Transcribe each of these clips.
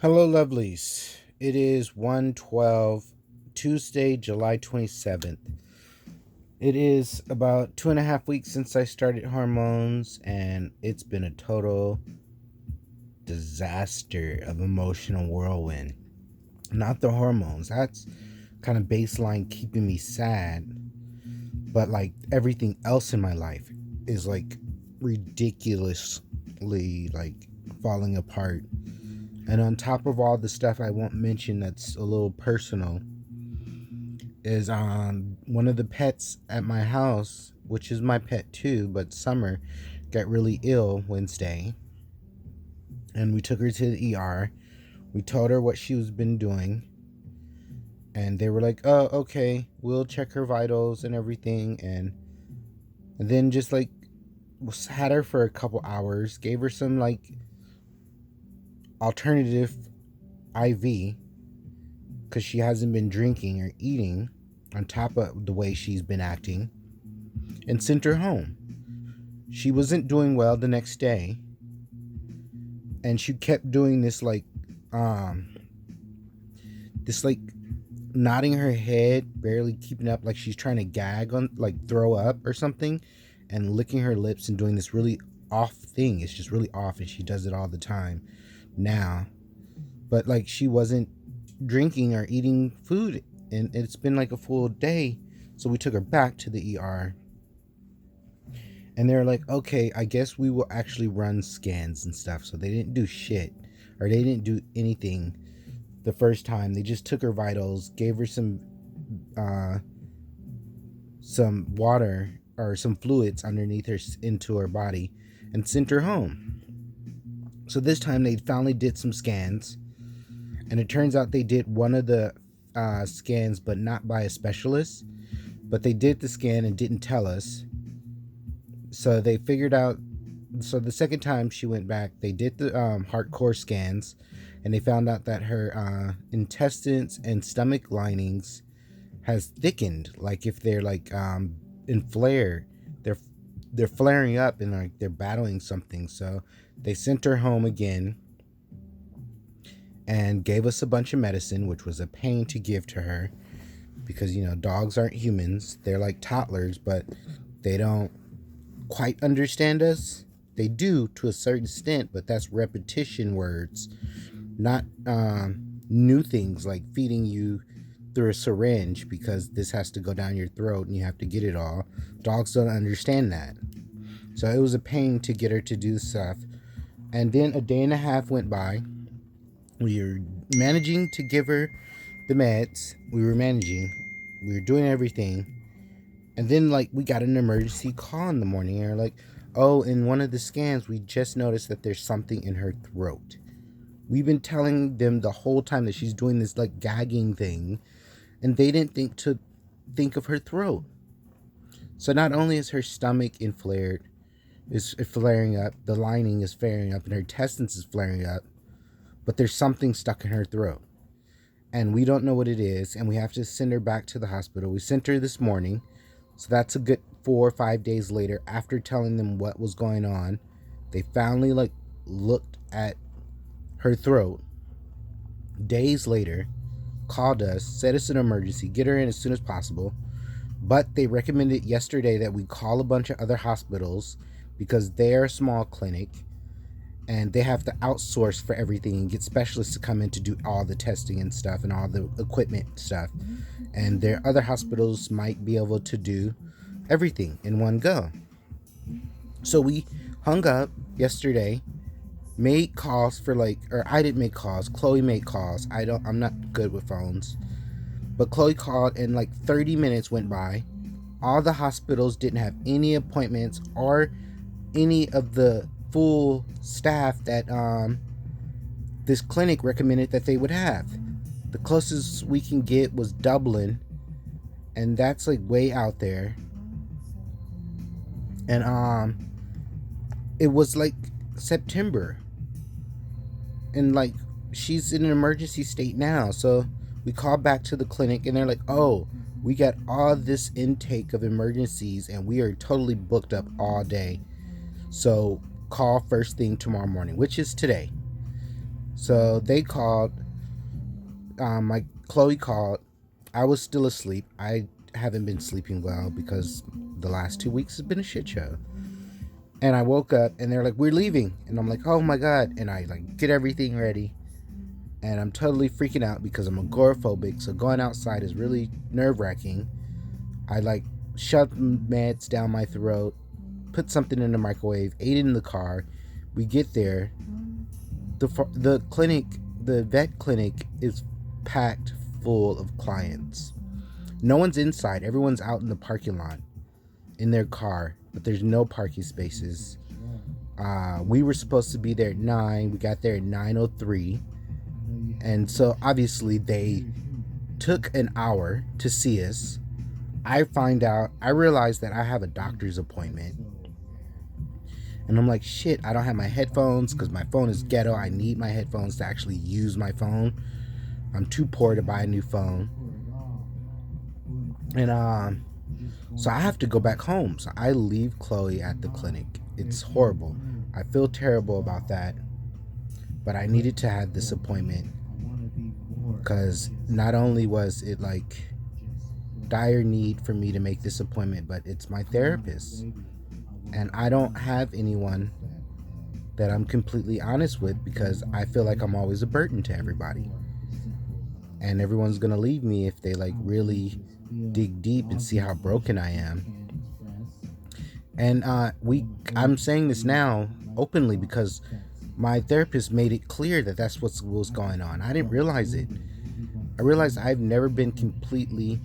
Hello, lovelies. It is 1:12, Tuesday, July 27th. It is about 2.5 weeks since I started hormones, and it's been a total disaster of emotional whirlwind. Not the hormones, that's kind of baseline keeping me sad, but like everything else in my life is like ridiculously like falling apart. And on top of all the stuff I won't mention that's a little personal, is one of the pets at my house, which is my pet too, but Summer got really ill Wednesday, and we took her to the ER. We told her what she was been doing, and they were like, "Oh, okay, we'll check her vitals and everything," and then just like had her for a couple hours, gave her some like alternative IV because she hasn't been drinking or eating, on top of the way she's been acting, and sent her home. She wasn't doing well the next day, and she kept doing um this like nodding her head, barely keeping up, like she's trying to gag on, like throw up or something, and licking her lips and doing this really off thing. It's just really off, and she does it all the time now. But like she wasn't drinking or eating food, and it's been like a full day. So we took her back to the ER, and they're like, okay, I guess we will actually run scans and stuff. So they didn't do shit, or they didn't do anything the first time. They just took her vitals, gave her some water or some fluids underneath her into her body, and sent her home. So this time they finally did some scans, and it turns out they did one of the scans, but not by a specialist. But they did the scan and didn't tell us. So they figured out. So the second time she went back, they did the hardcore scans, and they found out that her intestines and stomach linings has thickened. Like if they're like in flare, they're they're flaring up, and like they're battling something. So they sent her home again and gave us a bunch of medicine, which was a pain to give to her because dogs aren't humans. They're like toddlers, but they don't quite understand us. They do to a certain extent, but that's repetition words, not new things like feeding you through a syringe because this has to go down your throat and you have to get it all. Dogs don't understand that. So it was a pain to get her to do stuff. And then a day and a half went by. We were managing to give her the meds. We were managing. We were doing everything. And then like we got an emergency call in the morning, and they're like, oh, in one of the scans we just noticed that there's something in her throat. We've been telling them the whole time that she's doing this like gagging thing, and they didn't think of her throat. So not only is her stomach is flaring up, the lining is flaring up, and her intestines is flaring up, but there's something stuck in her throat. And we don't know what it is, and we have to send her back to the hospital. We sent her this morning, so that's a good 4 or 5 days later. After telling them what was going on, they finally like looked at her throat. Days later, called us, said it's an emergency, get her in as soon as possible. But they recommended yesterday that we call a bunch of other hospitals because they're a small clinic and they have to outsource for everything and get specialists to come in to do all the testing and stuff and all the equipment stuff. And their other hospitals might be able to do everything in one go. So we hung up yesterday, made calls for or I didn't make calls, Chloe made calls. I'm not good with phones. But Chloe called, and like 30 minutes went by. All the hospitals didn't have any appointments or any of the full staff that this clinic recommended that they would have. The closest we can get was Dublin, and that's like way out there. And it was like September, and like she's in an emergency state now. So we called back to the clinic, and they're like, oh, we got all this intake of emergencies and we are totally booked up all day, so call first thing tomorrow morning, which is today. So they called. My Chloe called. I was still asleep. I haven't been sleeping well because the last 2 weeks has been a shit show. And I woke up and they're like, "We're leaving," and I'm like, "Oh my god!" And I like get everything ready, and I'm totally freaking out because I'm agoraphobic. So going outside is really nerve wracking. I like shoved meds down my throat, put something in the microwave, ate it in the car. We get there. The clinic, the vet clinic, is packed full of clients. No one's inside. Everyone's out in the parking lot in their car, but there's no parking spaces. We were supposed to be there at 9. We got there at 9:03, and so obviously they took an hour to see us. I realized that I have a doctor's appointment. And I'm like, shit, I don't have my headphones because my phone is ghetto. I need my headphones to actually use my phone. I'm too poor to buy a new phone. And so I have to go back home. So I leave Chloe at the clinic. It's horrible. I feel terrible about that. But I needed to have this appointment because not only was it like dire need for me to make this appointment, but it's my therapist. And I don't have anyone that I'm completely honest with because I feel like I'm always a burden to everybody. And everyone's going to leave me if they like really dig deep and see how broken I am. And I'm saying this now openly because my therapist made it clear that that's what was going on. I didn't realize it. I realized I've never been completely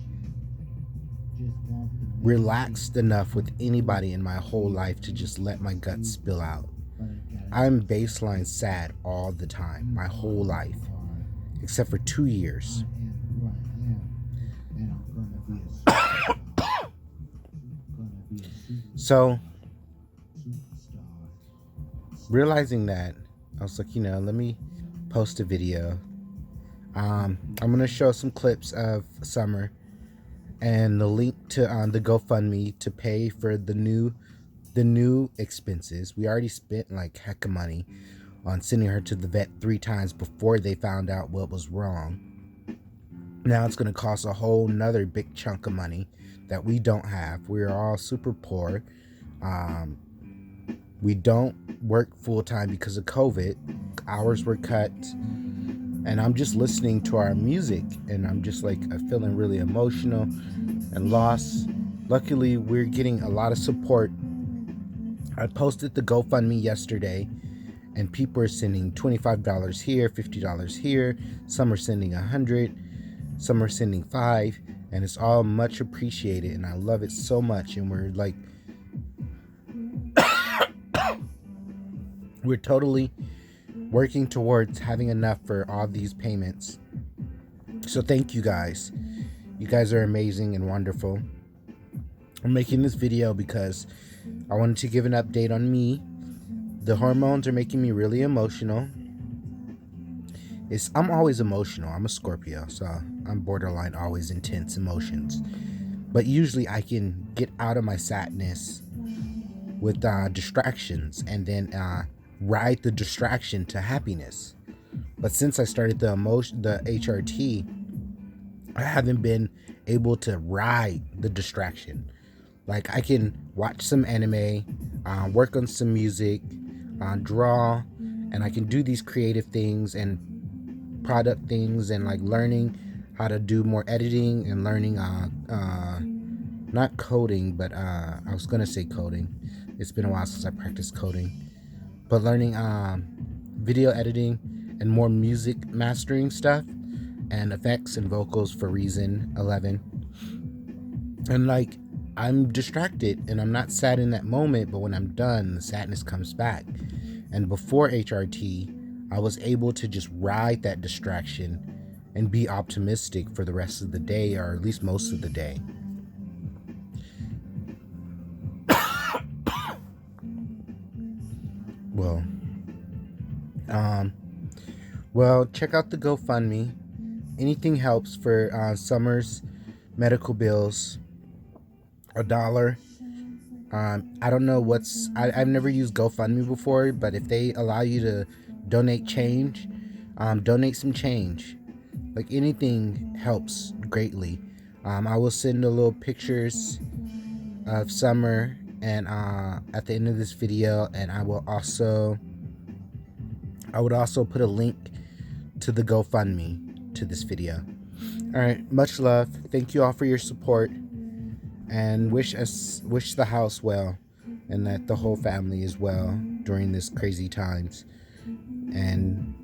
relaxed enough with anybody in my whole life to just let my guts spill out. I'm baseline sad all the time, my whole life, except for 2 years. So, realizing that, I was like, let me post a video. I'm going to show some clips of Summer and the link to the GoFundMe to pay for the new expenses. We already spent like heck of money on sending her to the vet 3 times before they found out what was wrong. Now it's going to cost a whole nother big chunk of money that we don't have. We're all super poor. We don't work full time because of COVID. Hours were cut. And I'm just listening to our music and I'm just like feeling really emotional and lost. Luckily, we're getting a lot of support. I posted the GoFundMe yesterday and people are sending $25 here, $50 here. Some are sending $100, some are sending $5, and it's all much appreciated and I love it so much. And we're like we're totally working towards having enough for all these payments. So thank you guys. You guys are amazing and wonderful. I'm making this video because I wanted to give an update on me. The hormones are making me really emotional. I'm always emotional. I'm a Scorpio, so I'm borderline always intense emotions. But usually I can get out of my sadness with distractions and then ride the distraction to happiness. But since I started the HRT, I haven't been able to ride the distraction. Like I can watch some anime, work on some music, draw, and I can do these creative things and product things and like learning how to do more editing and learning not coding, but I was gonna say coding. It's been a while since I practiced coding. But learning video editing and more music mastering stuff and effects and vocals for Reason 11. And like I'm distracted and I'm not sad in that moment, but when I'm done, the sadness comes back. And before HRT, I was able to just ride that distraction and be optimistic for the rest of the day, or at least most of the day. Well, check out the GoFundMe. Anything helps for Summer's medical bills. $1. I don't know I've never used GoFundMe before, but if they allow you to donate change, Donate some change. Like, anything helps greatly. I will send a little pictures of Summer and at the end of this video, and I would also put a link to the GoFundMe to this video. All right, much love. Thank you all for your support, and wish the house well, and that the whole family is well during this crazy times. And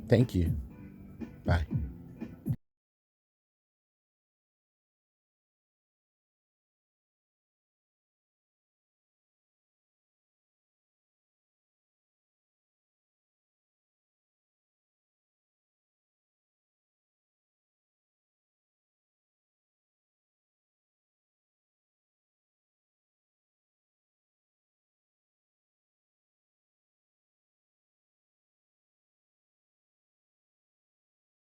thank you. Bye.